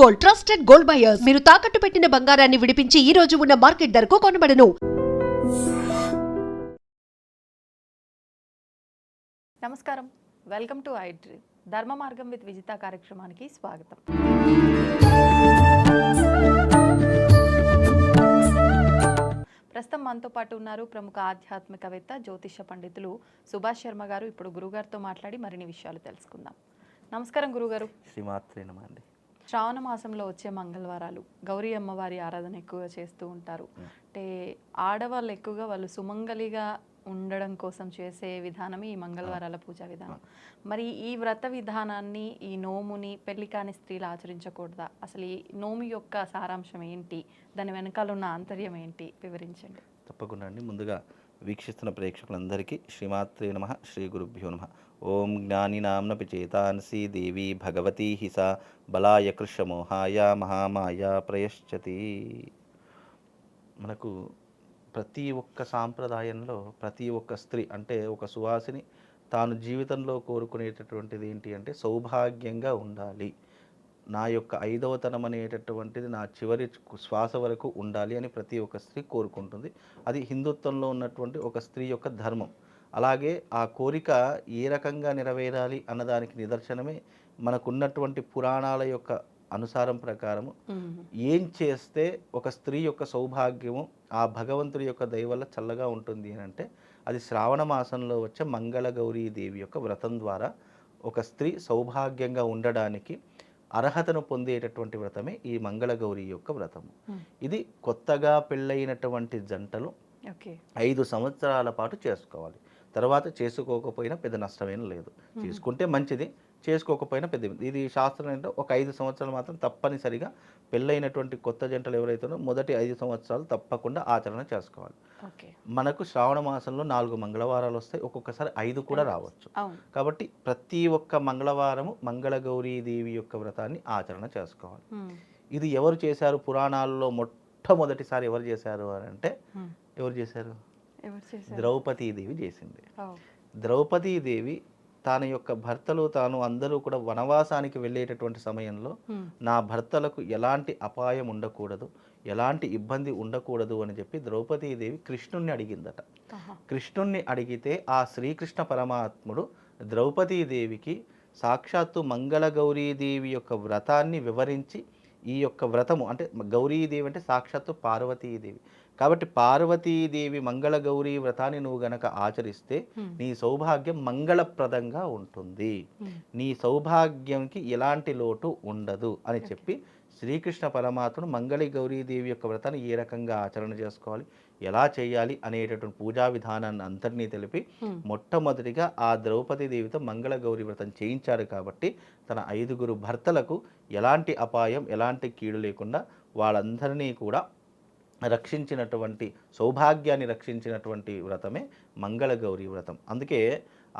Gold, trusted gold buyers. మీరు తాకట్టు పెట్టిన బంగారాన్ని విడిపించి ఈ రోజు ఉన్న మార్కెట్ ధరకు కొనబడను. నమస్కారం, వెల్కమ్ టు ఐ డ్రీమ్. ధర్మ మార్గం విత్ విజిత కార్యక్రమానికి స్వాగతం. ప్రస్తుతం మనతో పాటు ఉన్నారు ప్రముఖ ఆధ్యాత్మికవేత్త, జ్యోతిష పండితులు సుభాష్ శర్మ గారు. ఇప్పుడు గురుగారితో మాట్లాడి మరిన్ని విషయాలు తెలుసుకుందాం. నమస్కారం గురుగారు. శ్రీమాత్రే నమః అండి. శ్రావణ మాసంలో వచ్చే మంగళవారాలు గౌరీ అమ్మవారి ఆరాధన ఎక్కువగా చేస్తూ ఉంటారు. అంటే ఆడవాళ్ళు ఎక్కువగా వాళ్ళు సుమంగలిగా ఉండడం కోసం చేసే విధానమే ఈ మంగళవారాల పూజా విధానం. మరి ఈ వ్రత విధానాన్ని, ఈ నోముని పెళ్లి కాని స్త్రీలు ఆచరించకూడదా? అసలు ఈ నోము యొక్క సారాంశం ఏంటి, దాని వెనకాల ఉన్న ఆంతర్యం ఏంటి, వివరించండి. తప్పకుండా అండి. ముందుగా వీక్షిస్తున్న ప్రేక్షకులందరికీ శ్రీమాత్రే నమః, శ్రీ గురుభ్యో నమః. ఓం జ్ఞానినాంనపి చేతాంసి దేవి భగవతీ హిసా బలాయ కృషమోహాయ మహామాయ ప్రయశ్చతి. మనకు ప్రతి ఒక్క సాంప్రదాయంలో ప్రతి ఒక్క స్త్రీ అంటే ఒక సువాసిని తాను జీవితంలో కోరుకునేటటువంటిది ఏంటి అంటే సౌభాగ్యంగా ఉండాలి, నా యొక్క 5వ తనం అనేటటువంటిది నా చివరి శ్వాస వరకు ఉండాలి అని ప్రతి ఒక్క స్త్రీ కోరుకుంటుంది. అది హిందుత్వంలో ఉన్నటువంటి ఒక స్త్రీ యొక్క ధర్మం. అలాగే ఆ కోరిక ఏ రకంగా నెరవేరాలి అన్నదానికి నిదర్శనమే మనకున్నటువంటి పురాణాల యొక్క అనుసారం ప్రకారము ఏం చేస్తే ఒక స్త్రీ యొక్క సౌభాగ్యము ఆ భగవంతుడి యొక్క దయ వల్ల చల్లగా ఉంటుంది అని అంటే అది శ్రావణ మాసంలో వచ్చే మంగళగౌరీ దేవి యొక్క వ్రతం ద్వారా ఒక స్త్రీ సౌభాగ్యంగా ఉండడానికి అర్హతను పొందేటటువంటి వ్రతమే ఈ మంగళగౌరి యొక్క వ్రతము. ఇది కొత్తగా పెళ్ళైనటువంటి జంటలు 5 సంవత్సరాల పాటు చేసుకోవాలి. తర్వాత చేసుకోకపోయినా పెద్ద నష్టమేం లేదు. చేసుకుంటే మంచిది, చేసుకోకపోయినా పెద్ద. ఇది శాస్త్రం ఏంటో ఒక 5 సంవత్సరాలు మాత్రం తప్పనిసరిగా పెళ్ళైనటువంటి కొత్త జంటలు ఎవరైతే మొదటి 5 సంవత్సరాలు తప్పకుండా ఆచరణ చేసుకోవాలి. మనకు శ్రావణ మాసంలో 4 మంగళవారాలు వస్తాయి, ఒక్కొక్కసారి 5 కూడా రావచ్చు. కాబట్టి ప్రతి ఒక్క మంగళవారము మంగళగౌరీ దేవి యొక్క వ్రతాన్ని ఆచరణ చేసుకోవాలి. ఇది ఎవరు చేశారు? పురాణాల్లో మొట్టమొదటిసారి ఎవరు చేశారు అని అంటే ఎవరు చేశారు? ద్రౌపదీదేవి చేసింది. ద్రౌపదీదేవి తన యొక్క భర్తలు తాను అందరూ కూడా వనవాసానికి వెళ్ళేటటువంటి సమయంలో నా భర్తలకు ఎలాంటి అపాయం ఉండకూడదు, ఎలాంటి ఇబ్బంది ఉండకూడదు అని చెప్పి ద్రౌపదీదేవి కృష్ణుణ్ణి అడిగిందట. కృష్ణుణ్ణి అడిగితే ఆ శ్రీకృష్ణ పరమాత్ముడు ద్రౌపదీదేవికి సాక్షాత్తు మంగళగౌరీదేవి యొక్క వ్రతాన్ని వివరించి ఈ యొక్క వ్రతము అంటే గౌరీదేవి అంటే సాక్షాత్తు పార్వతీదేవి కాబట్టి పార్వతీదేవి మంగళగౌరీ వ్రతాన్ని నువ్వు గనక ఆచరిస్తే నీ సౌభాగ్యం మంగళప్రదంగా ఉంటుంది, నీ సౌభాగ్యంకి ఎలాంటి లోటు ఉండదు అని చెప్పి శ్రీకృష్ణ పరమాత్ముడు మంగళగౌరీదేవి యొక్క వ్రతాన్ని ఏ రకంగా ఆచరణ చేసుకోవాలి, ఎలా చేయాలి అనేటటువంటి పూజా విధానాన్ని అంతటినీ తెలిపి మొట్టమొదటిగా ఆ ద్రౌపదీదేవితో మంగళగౌరి వ్రతం చేయించాడు. కాబట్టి తన 5గురు భర్తలకు ఎలాంటి అపాయం ఎలాంటి కీడు లేకుండా వాళ్ళందరినీ కూడా రక్షించినటువంటి సౌభాగ్యాన్ని రక్షించినటువంటి వ్రతమే మంగళగౌరి వ్రతం. అందుకే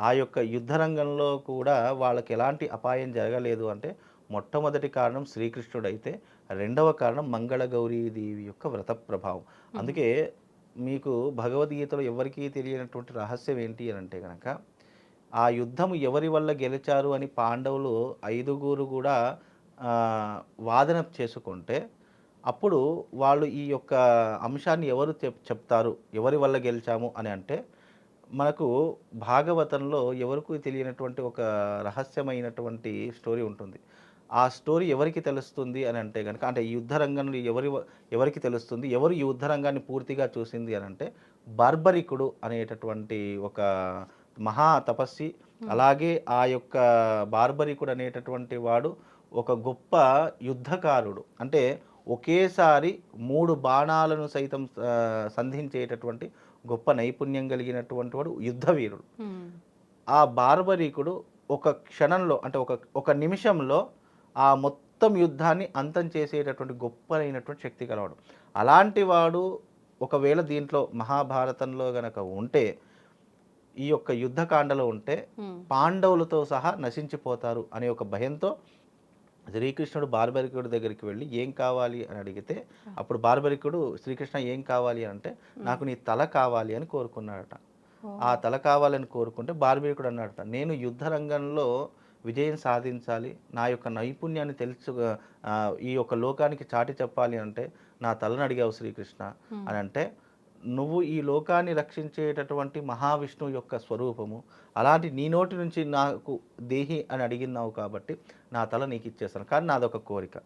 ఆ యొక్క యుద్ధరంగంలో కూడా వాళ్ళకి ఎలాంటి అపాయం జరగలేదు అంటే మొట్టమొదటి కారణం శ్రీకృష్ణుడైతే రెండవ కారణం మంగళగౌరీదేవి యొక్క వ్రత ప్రభావం. అందుకే మీకు భగవద్గీతలో ఎవరికీ తెలియనటువంటి రహస్యం ఏంటి అని అంటే కనుక ఆ యుద్ధం ఎవరి వల్ల గెలిచారు అని పాండవులు 5గురు కూడా వాదన చేసుకుంటే అప్పుడు వాళ్ళు ఈ యొక్క అంశాన్ని ఎవరు చెప్తారు ఎవరి వల్ల గెలిచాము అని అంటే మనకు భాగవతంలో ఎవరికి తెలియనటువంటి ఒక రహస్యమైనటువంటి స్టోరీ ఉంటుంది. ఆ స్టోరీ ఎవరికి తెలుస్తుంది అని అంటే కనుక అంటే ఈ యుద్ధరంగంలో ఎవరికి తెలుస్తుంది, ఎవరు ఈ యుద్ధరంగాన్ని పూర్తిగా చూసింది అని అంటే బార్బరికుడు అనేటటువంటి ఒక మహా తపస్వి. అలాగే ఆ యొక్క బార్బరికుడు అనేటటువంటి వాడు ఒక గొప్ప యుద్ధకారుడు. అంటే ఒకేసారి 3 బాణాలను సైతం సంధించేటటువంటి గొప్ప నైపుణ్యం కలిగినటువంటి వాడు యుద్ధవీరుడు. ఆ బార్బరికుడు ఒక క్షణంలో అంటే ఒక నిమిషంలో ఆ మొత్తం యుద్ధాన్ని అంతం చేసేటటువంటి గొప్పనైనటువంటి శక్తి కలవాడు. అలాంటి వాడు ఒకవేళ దీంట్లో మహాభారతంలో గనక ఉంటే ఈ యొక్క యుద్ధకాండలో ఉంటే పాండవులతో సహా నశించిపోతారు అనే ఒక భయంతో శ్రీకృష్ణుడు బార్బరికుడి దగ్గరికి వెళ్ళి ఏం కావాలి అని అడిగితే అప్పుడు బార్బరికుడు శ్రీకృష్ణ ఏం కావాలి అని అంటే నాకు నీ తల కావాలి అని కోరుకున్నాడట. ఆ తల కావాలని కోరుకుంటే బార్బరికుడు అన్నాడట నేను యుద్ధ రంగంలో విజయం సాధించాలి, నా యొక్క నైపుణ్యాన్ని ఈ యొక్క లోకానికి చాటి చెప్పాలి అంటే నా తలను అడిగావు శ్రీకృష్ణ అని అంటే, నువ్వు ఈ లోకాన్ని రక్షించేటటువంటి మహావిష్ణువు యొక్క స్వరూపము, అలాంటి నీ నోటి నుంచి నాకు దేహి అని అడిగినావు కాబట్టి నా తల నీకు ఇచ్చేస్తాను. కానీ నాదొక కోరిక,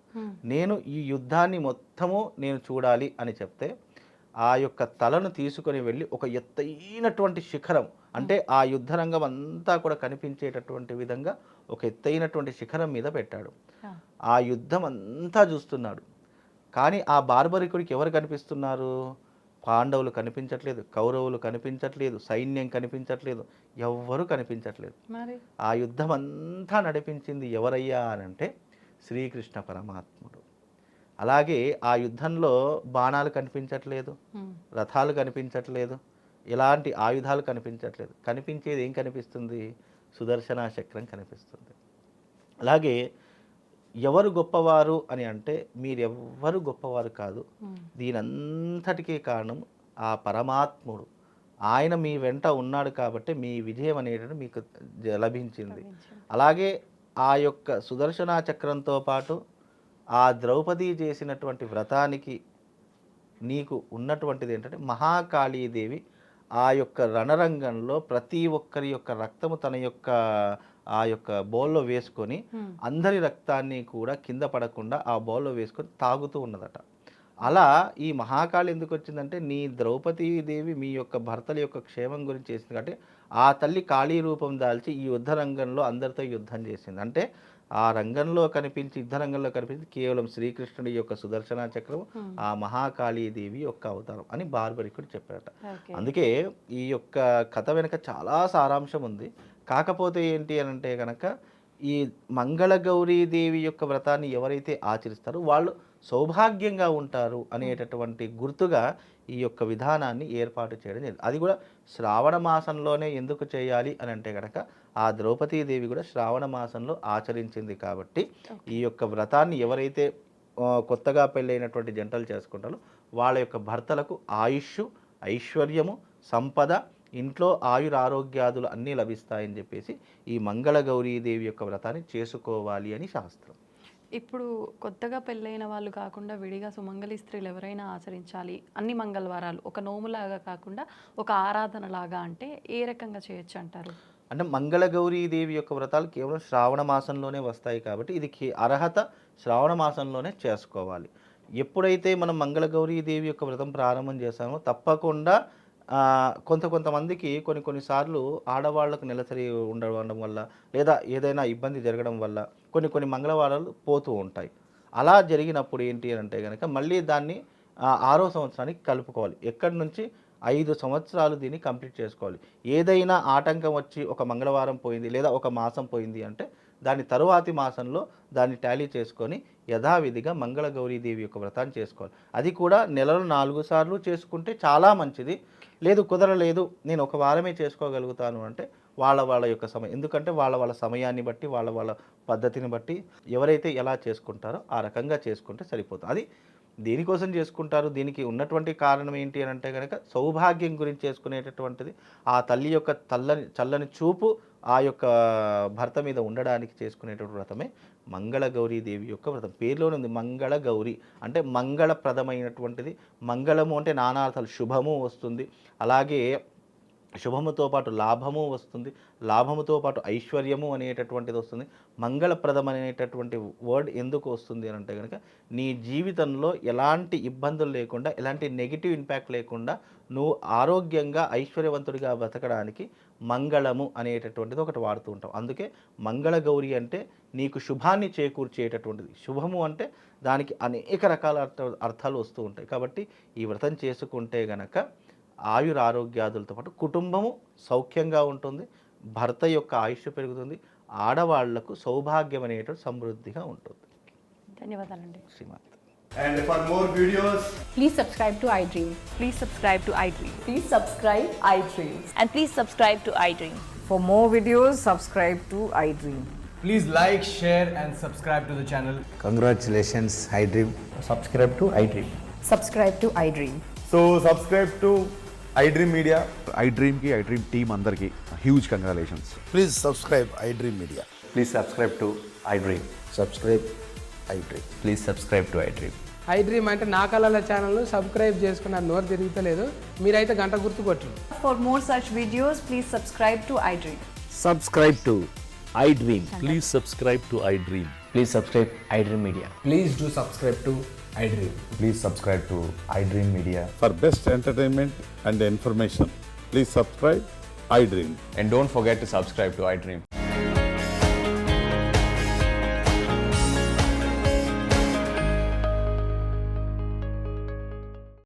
నేను ఈ యుద్ధాన్ని మొత్తము నేను చూడాలి అని చెప్తే ఆ యొక్క తలను తీసుకొని వెళ్ళి ఒక ఎత్తైనటువంటి శిఖరం, అంటే ఆ యుద్ధరంగం అంతా కూడా కనిపించేటటువంటి విధంగా ఒక ఎత్తైనటువంటి శిఖరం మీద పెట్టాడు. ఆ యుద్ధం అంతా చూస్తున్నాడు. కానీ ఆ బార్బరికుడికి ఎవరు కనిపిస్తున్నారు? పాండవులు కనిపించట్లేదు, కౌరవులు కనిపించట్లేదు, సైన్యం కనిపించట్లేదు, ఎవ్వరూ కనిపించట్లేదు. ఆ యుద్ధం అంతా నడిపించింది ఎవరయ్యా అని అంటే శ్రీకృష్ణ పరమాత్ముడు. అలాగే ఆ యుద్ధంలో బాణాలు కనిపించట్లేదు, రథాలు కనిపించట్లేదు, ఎలాంటి ఆయుధాలు కనిపించట్లేదు. కనిపించేది ఏం కనిపిస్తుంది? సుదర్శన చక్రం కనిపిస్తుంది. అలాగే ఎవరు గొప్పవారు అని అంటే మీరెవ్వరు గొప్పవారు కాదు, దీనంతటికీ కారణం ఆ పరమాత్ముడు. ఆయన మీ వెంట ఉన్నాడు కాబట్టి మీ విజయం అనేది మీకు లభించింది. అలాగే ఆ యొక్క సుదర్శన చక్రంతో పాటు ఆ ద్రౌపది చేసినటువంటి వ్రతానికి నీకు ఉన్నటువంటిది ఏంటంటే మహాకాళీదేవి ఆ యొక్క రణరంగంలో ప్రతి ఒక్కరి యొక్క రక్తము తన యొక్క ఆ యొక్క బౌల్లో వేసుకొని అందరి రక్తాన్ని కూడా కింద పడకుండా ఆ బౌల్లో వేసుకొని తాగుతూ ఉన్నదట. అలా ఈ మహాకాళి ఎందుకు వచ్చిందంటే నీ ద్రౌపదీదేవి మీ యొక్క భర్తల యొక్క క్షేమం గురించి చేసింది కాబట్టి ఆ తల్లి కాళీ రూపం దాల్చి ఈ యుద్ధ రంగంలో అందరితో యుద్ధం చేసింది. అంటే ఆ రంగంలో కనిపించి యుద్ధ రంగంలో కనిపించి కేవలం శ్రీకృష్ణుడి యొక్క సుదర్శన చక్రం ఆ మహాకాళీదేవి యొక్క అవతారం అని బార్బరికుడు చెప్పారట. అందుకే ఈ యొక్క కథ వెనుక చాలా సారాంశం ఉంది. కాకపోతే ఏంటి అని అంటే కనుక ఈ మంగళగౌరీదేవి యొక్క వ్రతాన్ని ఎవరైతే ఆచరిస్తారో వాళ్ళు సౌభాగ్యంగా ఉంటారు అనేటటువంటి గుర్తుగా ఈ యొక్క విధానాన్ని ఏర్పాటు చేయడం జరిగింది. అది కూడా శ్రావణ మాసంలోనే ఎందుకు చేయాలి అని అంటే కనుక ఆ ద్రౌపదీదేవి కూడా శ్రావణ మాసంలో ఆచరించింది కాబట్టి ఈ యొక్క వ్రతాన్ని ఎవరైతే కొత్తగా పెళ్ళైనటువంటి జంటలు చేసుకుంటారో వాళ్ళ యొక్క భర్తలకు ఆయుష్, ఐశ్వర్యము, సంపద, ఇంట్లో ఆయురారోగ్యాదులు అన్నీ లభిస్తాయని చెప్పేసి ఈ మంగళగౌరీదేవి యొక్క వ్రతాన్ని చేసుకోవాలి అని శాస్త్రం. ఇప్పుడు కొత్తగా పెళ్ళైన వాళ్ళు కాకుండా విడిగా సుమంగళి స్త్రీలు ఎవరైనా ఆచరించాలి అన్ని మంగళవారాలు ఒక నోములాగా కాకుండా ఒక ఆరాధనలాగా అంటే ఏ రకంగా చేయొచ్చు అంటారు? అంటే మంగళగౌరీదేవి యొక్క వ్రతాలు కేవలం శ్రావణ మాసంలోనే వస్తాయి కాబట్టి ఇది అర్హత శ్రావణ మాసంలోనే చేసుకోవాలి. ఎప్పుడైతే మనం మంగళగౌరీదేవి యొక్క వ్రతం ప్రారంభం చేస్తామో తప్పకుండా కొంతమందికి కొన్నిసార్లు ఆడవాళ్లకు నెలసరి ఉండడం వల్ల లేదా ఏదైనా ఇబ్బంది జరగడం వల్ల కొన్ని మంగళవారాలు పోతూ ఉంటాయి. అలా జరిగినప్పుడు ఏంటి అని అంటే కనుక మళ్ళీ దాన్ని 6వ సంవత్సరానికి కలుపుకోవాలి. ఎక్కడి నుంచి 5 సంవత్సరాలు దీన్ని కంప్లీట్ చేసుకోవాలి. ఏదైనా ఆటంకం వచ్చి ఒక మంగళవారం పోయింది లేదా ఒక మాసం పోయింది అంటే దాని తరువాతి మాసంలో దాన్ని టాలీ చేసుకొని యథావిధిగా మంగళగౌరీదేవి యొక్క వ్రతాన్ని చేసుకోవాలి. అది కూడా నెలలో 4 సార్లు చేసుకుంటే చాలా మంచిది. లేదు కుదరలేదు నేను ఒక వారమే చేసుకోగలుగుతాను అంటే వాళ్ళ యొక్క సమయం, ఎందుకంటే వాళ్ళ సమయాన్ని బట్టి వాళ్ళ పద్ధతిని బట్టి ఎవరైతే ఎలా చేసుకుంటారో ఆ రకంగా చేసుకుంటే సరిపోతుంది. అది దేనికోసం చేసుకుంటారు, దీనికి ఉన్నటువంటి కారణం ఏంటి అని అంటే కనుక సౌభాగ్యం గురించి చేసుకునేటటువంటిది. ఆ తల్లి యొక్క చల్లని చూపు ఆ యొక్క భర్త మీద ఉండడానికి చేసుకునేటువంటి వ్రతమే మంగళగౌరీదేవి యొక్క వ్రతం. పేరులోనే ఉంది మంగళగౌరి అంటే మంగళప్రదమైనటువంటిది. మంగళము అంటే నానార్థాలు, శుభము వస్తుంది, అలాగే శుభముతో పాటు లాభము వస్తుంది, లాభముతో పాటు ఐశ్వర్యము అనేటటువంటిది వస్తుంది. మంగళప్రదం అనేటటువంటి వర్డ్ ఎందుకు వస్తుంది అని అంటే కనుక నీ జీవితంలో ఎలాంటి ఇబ్బందులు లేకుండా ఎలాంటి నెగిటివ్ ఇంపాక్ట్ లేకుండా నువ్వు ఆరోగ్యంగా ఐశ్వర్యవంతుడిగా బతకడానికి మంగళము అనేటటువంటిది ఒకటి వాడుతూ ఉంటాం. అందుకే మంగళగౌరి అంటే నీకు శుభాన్ని చేకూర్చేటటువంటిది. శుభము అంటే దానికి అనేక రకాల అర్థాలు వస్తూ ఉంటాయి. కాబట్టి ఈ వ్రతం చేసుకుంటే గనక ఆయురారోగ్యాదులతో పాటు కుటుంబము సౌఖ్యంగా ఉంటుంది, భర్త యొక్క ఆయుష్ పెరుగుతుంది, ఆడవాళ్లకు సౌభాగ్యం అనేటువంటి సమృద్ధిగా ఉంటుంది. ధన్యవాదాలండి Srimata. And for more videos, Please subscribe to iDream. Please subscribe to iDream. Please subscribe iDream. And please subscribe to iDream. For more videos, subscribe to iDream. please like, share and subscribe to the channel. Congratulations, iDream. Subscribe to iDream. Subscribe to iDream. So subscribe to iDream Media. iDream team అందరికి huge congratulations. Please subscribe iDream Media. Please subscribe to iDream. Subscribe iDream. Please subscribe to iDream. I dream అంటే నా కళల ఛానల్ను subscribe చేసుకున్న నోరు తిరుగుతలేదు మీరైతే గంట గుర్తు కొట్టండి. For more such videos, please subscribe to iDream. Subscribe to iDream. Please subscribe to iDream. Please subscribe iDream Media. Please do subscribe to iDream. Please subscribe to iDream Media. For best entertainment and information, please subscribe iDream. And don't forget to subscribe to iDream.